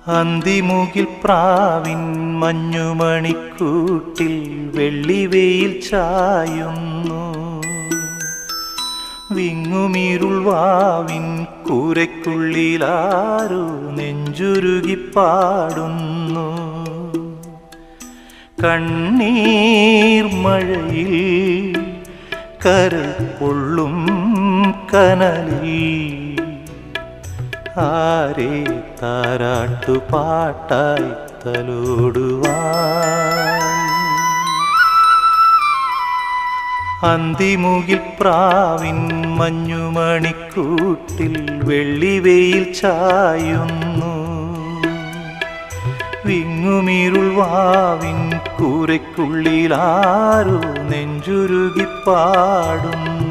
അന്തിമുകിൽ പ്രാവിൻ മഞ്ഞുമണിക്കൂട്ടിൽ വെള്ളിവെയിൽ ചായുന്നു. വിങ്ങുമീരുൾ വാവിൻ കൂരയ്ക്കുള്ളിലാരോ നെഞ്ചുരുകി പാടുന്നു. കണ്ണീർ മഴയിൽ കരൾ പൊള്ളും കനലിൽ ആരെ താരാട്ടുപാട്ടായി തലോടുവാൻ. അന്തിമുകിൽ പ്രാവിൻ മഞ്ഞുമണിക്കൂട്ടിൽ വെള്ളിവെയിൽ ചായുന്നു. വിങ്ങുമീരുൾ വാവിൻ കൂരയ്ക്കുള്ളിലാരോ നെഞ്ചുരുകി പാടുന്നു.